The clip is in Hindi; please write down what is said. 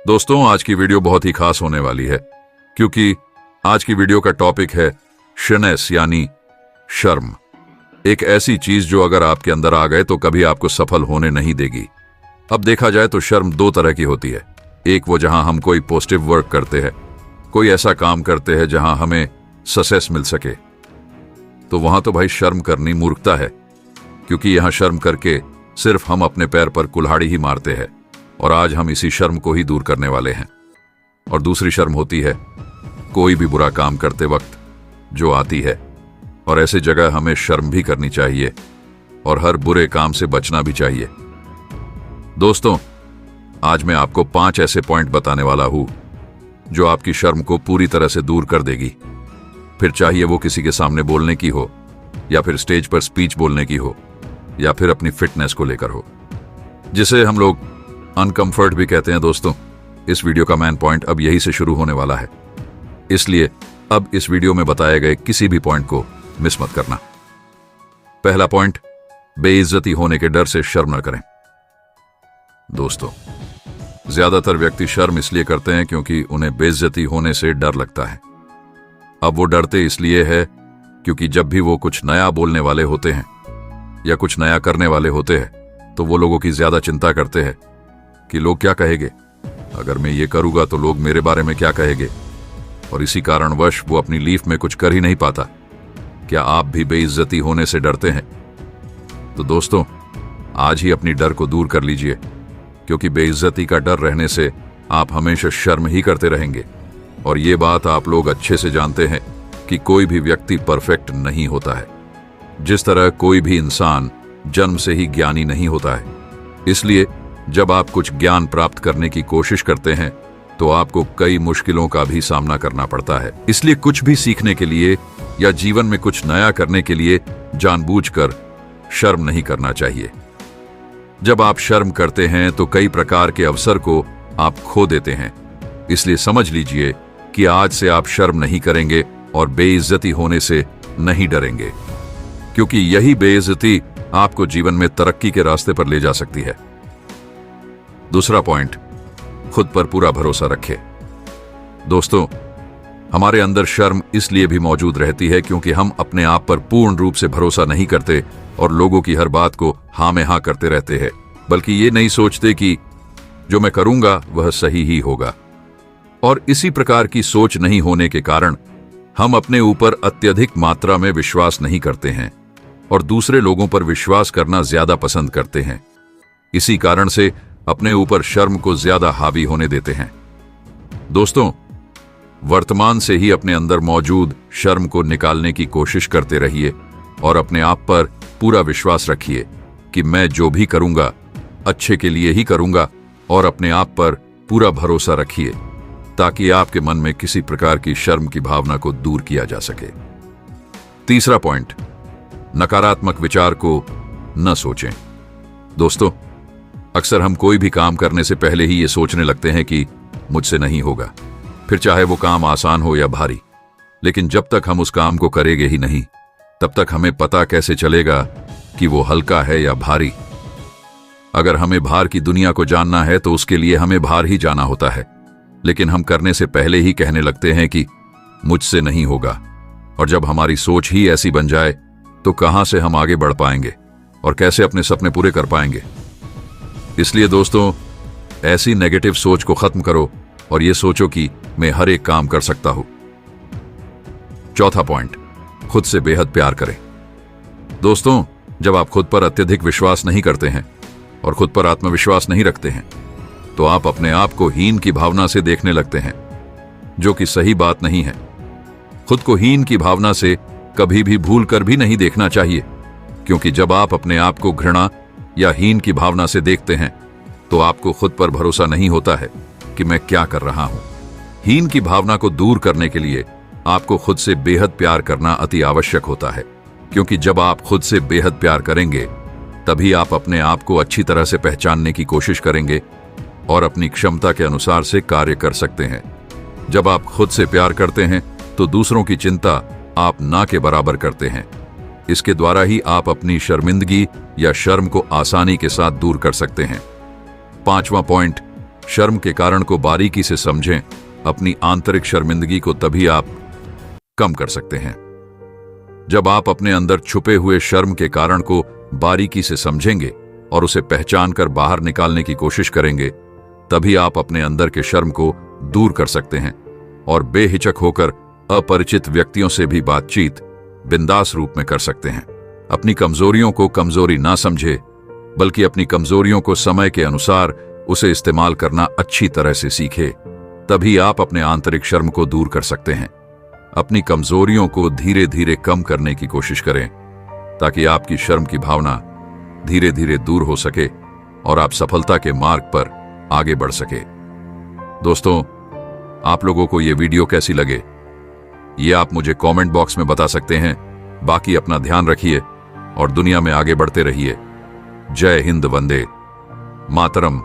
दोस्तों, आज की वीडियो बहुत ही खास होने वाली है क्योंकि आज की वीडियो का टॉपिक है शनेस यानी शर्म। एक ऐसी चीज जो अगर आपके अंदर आ गए तो कभी आपको सफल होने नहीं देगी। अब देखा जाए तो शर्म दो तरह की होती है। एक वो जहां हम कोई पॉजिटिव वर्क करते हैं, कोई ऐसा काम करते हैं जहां हमें सक्सेस मिल सके, तो वहां तो भाई शर्म करनी मूर्खता है, क्योंकि यहां शर्म करके सिर्फ हम अपने पैर पर कुल्हाड़ी ही मारते हैं। और आज हम इसी शर्म को ही दूर करने वाले हैं। और दूसरी शर्म होती है कोई भी बुरा काम करते वक्त जो आती है, और ऐसे जगह हमें शर्म भी करनी चाहिए और हर बुरे काम से बचना भी चाहिए। दोस्तों, आज मैं आपको 5 ऐसे पॉइंट बताने वाला हूं जो आपकी शर्म को पूरी तरह से दूर कर देगी। फिर चाहिए वो किसी के सामने बोलने की हो, या फिर स्टेज पर स्पीच बोलने की हो, या फिर अपनी फिटनेस को लेकर हो, जिसे हम लोग अनकंफर्ट भी कहते हैं। दोस्तों, इस वीडियो का मेन पॉइंट अब यही से शुरू होने वाला है, इसलिए अब इस वीडियो में बताए गए किसी भी पॉइंट को मिस मत करना। पहला पॉइंट, बेइज्जती होने के डर से शर्म न करें। दोस्तों, ज्यादातर व्यक्ति शर्म इसलिए करते हैं क्योंकि उन्हें बेइज्जती होने से डर लगता है। अब वो डरते इसलिए है क्योंकि जब भी वो कुछ नया बोलने वाले होते हैं या कुछ नया करने वाले होते हैं तो वो लोगों की ज्यादा चिंता करते हैं कि लोग क्या कहेंगे, अगर मैं ये करूंगा तो लोग मेरे बारे में क्या कहेंगे, और इसी कारणवश वो अपनी लीफ में कुछ कर ही नहीं पाता। क्या आप भी बेइज्जती होने से डरते हैं? तो दोस्तों, आज ही अपनी डर को दूर कर लीजिए, क्योंकि बेइज्जती का डर रहने से आप हमेशा शर्म ही करते रहेंगे। और ये बात आप लोग अच्छे से जानते हैं कि कोई भी व्यक्ति परफेक्ट नहीं होता है, जिस तरह कोई भी इंसान जन्म से ही ज्ञानी नहीं होता है। इसलिए जब आप कुछ ज्ञान प्राप्त करने की कोशिश करते हैं तो आपको कई मुश्किलों का भी सामना करना पड़ता है। इसलिए कुछ भी सीखने के लिए या जीवन में कुछ नया करने के लिए जानबूझकर शर्म नहीं करना चाहिए। जब आप शर्म करते हैं तो कई प्रकार के अवसर को आप खो देते हैं। इसलिए समझ लीजिए कि आज से आप शर्म नहीं करेंगे और बेइज्जती होने से नहीं डरेंगे, क्योंकि यही बेइज्जती आपको जीवन में तरक्की के रास्ते पर ले जा सकती है। दूसरा पॉइंट, खुद पर पूरा भरोसा रखें। दोस्तों, हमारे अंदर शर्म इसलिए भी मौजूद रहती है क्योंकि हम अपने आप पर पूर्ण रूप से भरोसा नहीं करते और लोगों की हर बात को हाँ में हाँ करते रहते हैं, बल्कि ये नहीं सोचते कि जो मैं करूंगा वह सही ही होगा। और इसी प्रकार की सोच नहीं होने के कारण हम अपने ऊपर अत्यधिक मात्रा में विश्वास नहीं करते हैं और दूसरे लोगों पर विश्वास करना ज्यादा पसंद करते हैं। इसी कारण से अपने ऊपर शर्म को ज्यादा हावी होने देते हैं। दोस्तों, वर्तमान से ही अपने अंदर मौजूद शर्म को निकालने की कोशिश करते रहिए और अपने आप पर पूरा विश्वास रखिए कि मैं जो भी करूंगा अच्छे के लिए ही करूंगा, और अपने आप पर पूरा भरोसा रखिए ताकि आपके मन में किसी प्रकार की शर्म की भावना को दूर किया जा सके। तीसरा पॉइंट, नकारात्मक विचार को न सोचें। दोस्तों, अक्सर हम कोई भी काम करने से पहले ही ये सोचने लगते हैं कि मुझसे नहीं होगा, फिर चाहे वो काम आसान हो या भारी। लेकिन जब तक हम उस काम को करेंगे ही नहीं, तब तक हमें पता कैसे चलेगा कि वो हल्का है या भारी। अगर हमें भार की दुनिया को जानना है तो उसके लिए हमें बाहर ही जाना होता है, लेकिन हम करने से पहले ही कहने लगते हैं कि मुझसे नहीं होगा। और जब हमारी सोच ही ऐसी बन जाए तो कहां से हम आगे बढ़ पाएंगे और कैसे अपने सपने पूरे कर पाएंगे। इसलिए दोस्तों, ऐसी नेगेटिव सोच को खत्म करो और ये सोचो कि मैं हर एक काम कर सकता हूं। चौथा पॉइंट, खुद से बेहद प्यार करें। दोस्तों, जब आप खुद पर अत्यधिक विश्वास नहीं करते हैं और खुद पर आत्मविश्वास नहीं रखते हैं तो आप अपने आप को हीन की भावना से देखने लगते हैं, जो कि सही बात नहीं है। खुद को हीन की भावना से कभी भी भूल कर भी नहीं देखना चाहिए, क्योंकि जब आप अपने आप को घृणा या हीन की भावना से देखते हैं तो आपको खुद पर भरोसा नहीं होता है कि मैं क्या कर रहा हूं। हीन की भावना को दूर करने के लिए आपको खुद से बेहद प्यार करना अति आवश्यक होता है, क्योंकि जब आप खुद से बेहद प्यार करेंगे तभी आप अपने आप को अच्छी तरह से पहचानने की कोशिश करेंगे और अपनी क्षमता के अनुसार से कार्य कर सकते हैं। जब आप खुद से प्यार करते हैं तो दूसरों की चिंता आप ना के बराबर करते हैं। इसके द्वारा ही आप अपनी शर्मिंदगी या शर्म को आसानी के साथ दूर कर सकते हैं। 5वां पॉइंट, शर्म के कारण को बारीकी से समझें। अपनी आंतरिक शर्मिंदगी को तभी आप कम कर सकते हैं जब आप अपने अंदर छुपे हुए शर्म के कारण को बारीकी से समझेंगे और उसे पहचान कर बाहर निकालने की कोशिश करेंगे। तभी आप अपने अंदर के शर्म को दूर कर सकते हैं और बेहिचक होकर अपरिचित व्यक्तियों से भी बातचीत बिंदास रूप में कर सकते हैं। अपनी कमजोरियों को कमजोरी ना समझे, बल्कि अपनी कमजोरियों को समय के अनुसार उसे इस्तेमाल करना अच्छी तरह से सीखे। तभी आप अपने आंतरिक शर्म को दूर कर सकते हैं। अपनी कमजोरियों को धीरे धीरे कम करने की कोशिश करें ताकि आपकी शर्म की भावना धीरे धीरे दूर हो सके और आप सफलता के मार्ग पर आगे बढ़ सके। दोस्तों, आप लोगों को यह वीडियो कैसी लगे ये आप मुझे कमेंट बॉक्स में बता सकते हैं। बाकी अपना ध्यान रखिए और दुनिया में आगे बढ़ते रहिए। जय हिंद, वंदे मातरम।